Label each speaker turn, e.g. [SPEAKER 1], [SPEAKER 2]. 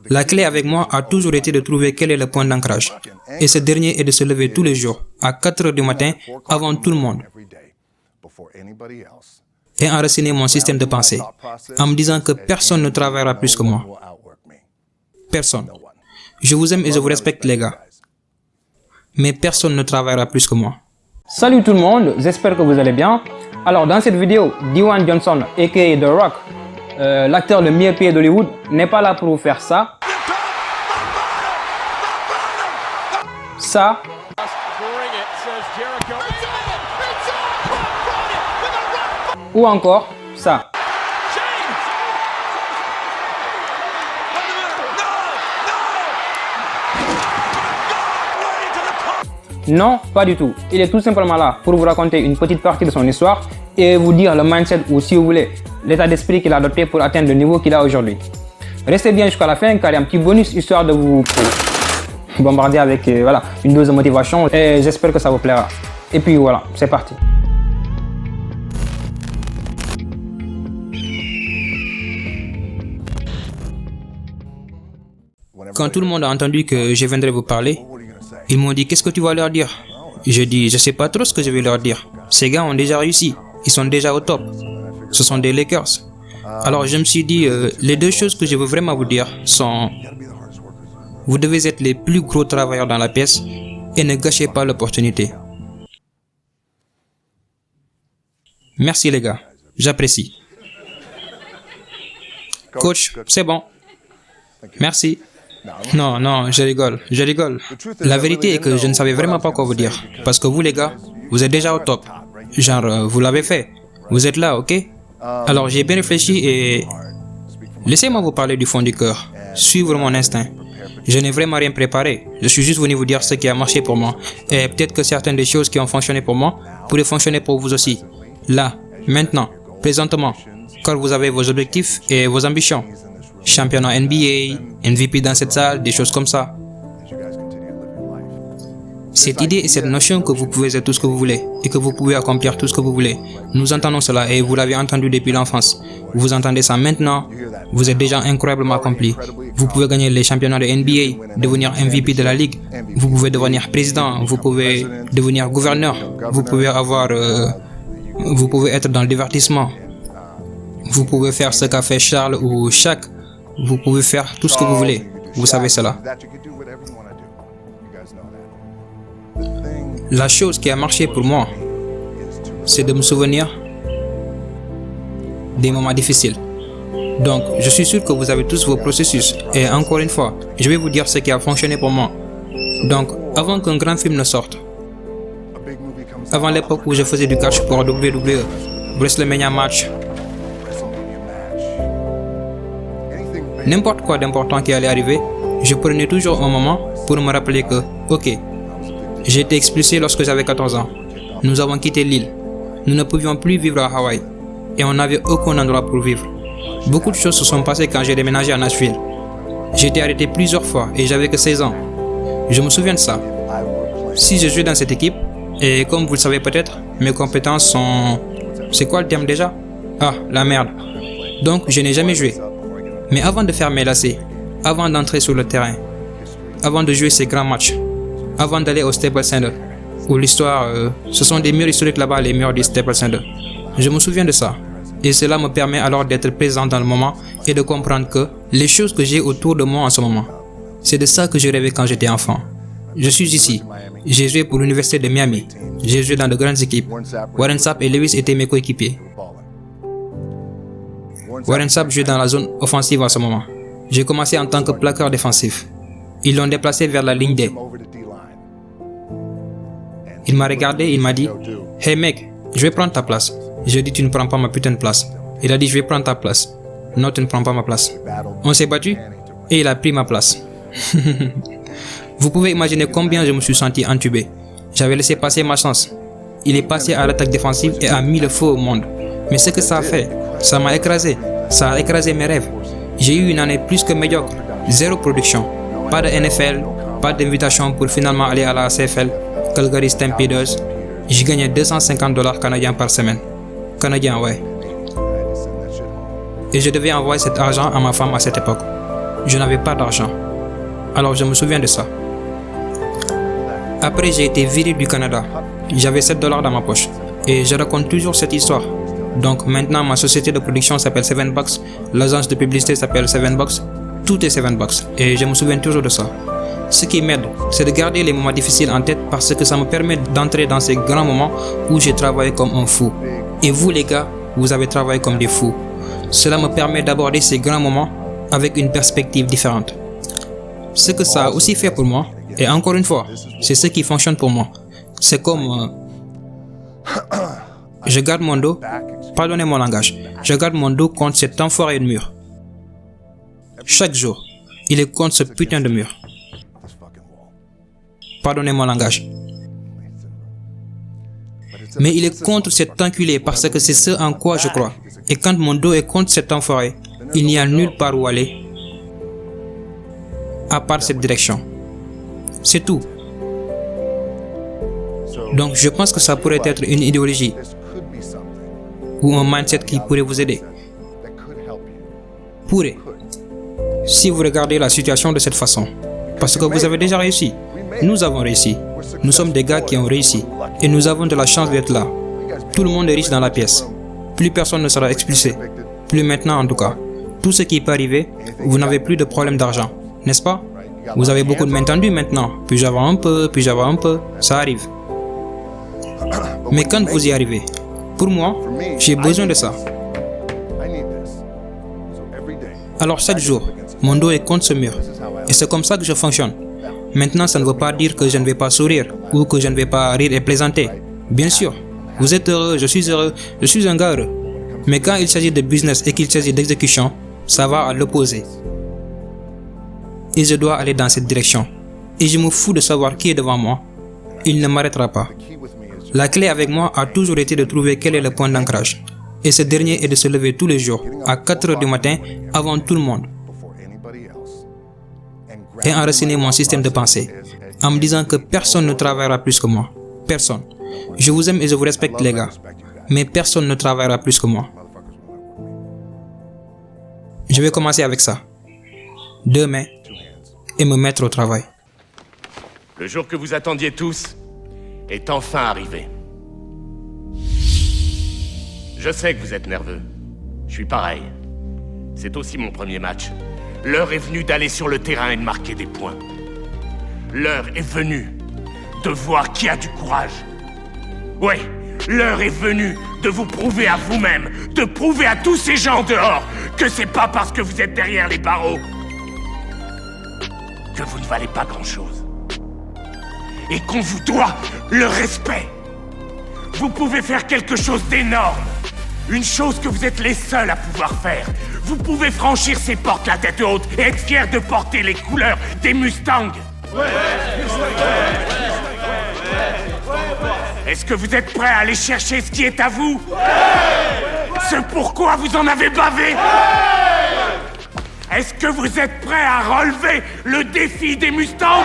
[SPEAKER 1] La clé avec moi a toujours été de trouver quel est le point d'ancrage. Et ce dernier est de se lever tous les jours, à 4 heures du matin, avant tout le monde, et enraciner mon système de pensée, en me disant que personne ne travaillera plus que moi. Personne. Je vous aime et je vous respecte, les gars. Mais personne ne travaillera plus que moi.
[SPEAKER 2] Salut tout le monde, j'espère que vous allez bien. Alors dans cette vidéo, Dwayne Johnson, aka The Rock, l'acteur le mieux payé d'Hollywood, n'est pas là pour vous faire ça. Ça. Ou encore ça. Non, pas du tout. Il est tout simplement là pour vous raconter une petite partie de son histoire et vous dire le mindset ou, si vous voulez, l'état d'esprit qu'il a adopté pour atteindre le niveau qu'il a aujourd'hui. Restez bien jusqu'à la fin car il y a un petit bonus histoire de vous bombarder avec une dose de motivation et j'espère que ça vous plaira. Et puis voilà, c'est parti.
[SPEAKER 1] Quand tout le monde a entendu que je viendrais vous parler, ils m'ont dit « Qu'est-ce que tu vas leur dire ?» Je dis « Je sais pas trop ce que je vais leur dire. Ces gars ont déjà réussi. Ils sont déjà au top. Ce sont des Lakers. » Alors je me suis dit les deux choses que je veux vraiment vous dire sont « Vous devez être les plus gros travailleurs dans la pièce et ne gâchez pas l'opportunité. » Merci les gars. J'apprécie. Coach, c'est bon. Merci. Non, je rigole. La vérité est que je ne savais vraiment pas quoi vous dire. Parce que vous les gars, vous êtes déjà au top. Genre, vous l'avez fait. Vous êtes là, ok? Alors j'ai bien réfléchi et... Laissez-moi vous parler du fond du cœur. Suivre mon instinct. Je n'ai vraiment rien préparé. Je suis juste venu vous dire ce qui a marché pour moi. Et peut-être que certaines des choses qui ont fonctionné pour moi pourraient fonctionner pour vous aussi. Là, maintenant, présentement, quand vous avez vos objectifs et vos ambitions. Championnat NBA, MVP dans cette salle, des choses comme ça. Cette idée et cette notion que vous pouvez être tout ce que vous voulez et que vous pouvez accomplir tout ce que vous voulez. Nous entendons cela et vous l'avez entendu depuis l'enfance. Vous entendez ça maintenant, vous êtes déjà incroyablement accompli. Vous pouvez gagner les championnats de NBA, devenir MVP de la ligue. Vous pouvez devenir président, vous pouvez devenir gouverneur. Vous pouvez vous pouvez être dans le divertissement. Vous pouvez faire ce qu'a fait Charles ou Shaq. Vous pouvez faire tout ce que vous voulez. Vous savez cela. La chose qui a marché pour moi, c'est de me souvenir des moments difficiles. Donc, je suis sûr que vous avez tous vos processus. Et encore une fois, je vais vous dire ce qui a fonctionné pour moi. Donc, avant qu'un grand film ne sorte, avant l'époque où je faisais du catch pour WWE, WrestleMania match, n'importe quoi d'important qui allait arriver, je prenais toujours un moment pour me rappeler que, ok, j'ai été expulsé lorsque j'avais 14 ans. Nous avons quitté l'île. Nous ne pouvions plus vivre à Hawaï. Et on n'avait aucun endroit pour vivre. Beaucoup de choses se sont passées quand j'ai déménagé à Nashville. J'ai été arrêté plusieurs fois et j'avais que 16 ans. Je me souviens de ça. Si je jouais dans cette équipe, et comme vous le savez peut-être, mes compétences sont... C'est quoi le terme déjà? Ah, la merde. Donc je n'ai jamais joué. Mais avant de faire mes lacets, avant d'entrer sur le terrain, avant de jouer ces grands matchs, avant d'aller au Staples Center, où l'histoire, ce sont des murs historiques là-bas, les murs du Staples Center. Je me souviens de ça. Et cela me permet alors d'être présent dans le moment et de comprendre que les choses que j'ai autour de moi en ce moment, c'est de ça que je rêvais quand j'étais enfant. Je suis ici. J'ai joué pour l'université de Miami. J'ai joué dans de grandes équipes. Warren Sapp et Lewis étaient mes coéquipiers. Warren Sapp jouait dans la zone offensive en ce moment. J'ai commencé en tant que plaqueur défensif. Ils l'ont déplacé vers la ligne D. Il m'a regardé, il m'a dit « Hey mec, je vais prendre ta place. » J'ai dit « Tu ne prends pas ma putain de place. » Il a dit « Je vais prendre ta place. » « Non, tu ne prends pas ma place. » On s'est battu et il a pris ma place. Vous pouvez imaginer combien je me suis senti entubé. J'avais laissé passer ma chance. Il est passé à l'attaque défensive et a mis le feu au monde. Mais ce que ça a fait, ça m'a écrasé. Ça a écrasé mes rêves. J'ai eu une année plus que médiocre. Zéro production. Pas de NFL, pas d'invitation pour finalement aller à la CFL, Calgary Stampeders. J'ai gagné $250 canadiens par semaine. Canadiens, ouais. Et je devais envoyer cet argent à ma femme à cette époque. je n'avais pas d'argent. Alors je me souviens de ça. Après, j'ai été viré du Canada. J'avais 7 dollars dans ma poche. Et je raconte toujours cette histoire. Donc maintenant, ma société de production s'appelle 7Box. L'agence de publicité s'appelle 7Box. Tout est 7Box. Et je me souviens toujours de ça. Ce qui m'aide, c'est de garder les moments difficiles en tête parce que ça me permet d'entrer dans ces grands moments où j'ai travaillé comme un fou. Et vous les gars, vous avez travaillé comme des fous. Cela me permet d'aborder ces grands moments avec une perspective différente. Ce que ça a aussi fait pour moi, et encore une fois, c'est ce qui fonctionne pour moi. C'est comme... je garde mon dos, pardonnez mon langage, je garde mon dos contre cet enfoiré de mur. Chaque jour, il est contre ce putain de mur. Pardonnez mon langage. Mais il est contre cet enculé parce que c'est ce en quoi je crois. Et quand mon dos est contre cet enfoiré, il n'y a nulle part où aller à part cette direction. C'est tout. Donc je pense que ça pourrait être une idéologie ou un mindset qui pourrait vous aider. Pourrait. Si vous regardez la situation de cette façon. Parce que vous avez déjà réussi. Nous avons réussi. Nous sommes des gars qui ont réussi. Et nous avons de la chance d'être là. Tout le monde est riche dans la pièce. Plus personne ne sera expulsé. Plus maintenant en tout cas. Tout ce qui peut arriver, vous n'avez plus de problème d'argent. N'est-ce pas? Vous avez beaucoup de mains tendues maintenant. Puis j'avais un peu, puis j'avais un peu. Ça arrive. Mais quand vous y arrivez, pour moi, j'ai besoin de ça. Alors chaque jour, mon dos est contre ce mur. Et c'est comme ça que je fonctionne. Maintenant, ça ne veut pas dire que je ne vais pas sourire ou que je ne vais pas rire et plaisanter. Bien sûr, vous êtes heureux, je suis un gars heureux. Mais quand il s'agit de business et qu'il s'agit d'exécution, ça va à l'opposé. Et je dois aller dans cette direction. Et je me fous de savoir qui est devant moi. Il ne m'arrêtera pas. La clé avec moi a toujours été de trouver quel est le point d'ancrage. Et ce dernier est de se lever tous les jours, à 4 h du matin, avant tout le monde. Et enraciner mon système de pensée, en me disant que personne ne travaillera plus que moi. Personne. Je vous aime et je vous respecte les gars, mais personne ne travaillera plus que moi. Je vais commencer avec ça. 2 mains et me mettre au travail.
[SPEAKER 3] Le jour que vous attendiez tous est enfin arrivé. Je sais que vous êtes nerveux. Je suis pareil. C'est aussi mon premier match. L'heure est venue d'aller sur le terrain et de marquer des points. L'heure est venue de voir qui a du courage. Oui, l'heure est venue de vous prouver à vous-même, de prouver à tous ces gens dehors que c'est pas parce que vous êtes derrière les barreaux que vous ne valez pas grand-chose. Et qu'on vous doit le respect. Vous pouvez faire quelque chose d'énorme. Une chose que vous êtes les seuls à pouvoir faire. Vous pouvez franchir ces portes la tête haute et être fiers de porter les couleurs des Mustangs. Est-ce que vous êtes prêts à aller chercher ce qui est à vous? Ce pourquoi vous en avez bavé? Est-ce que vous êtes prêts à relever le défi des Mustangs?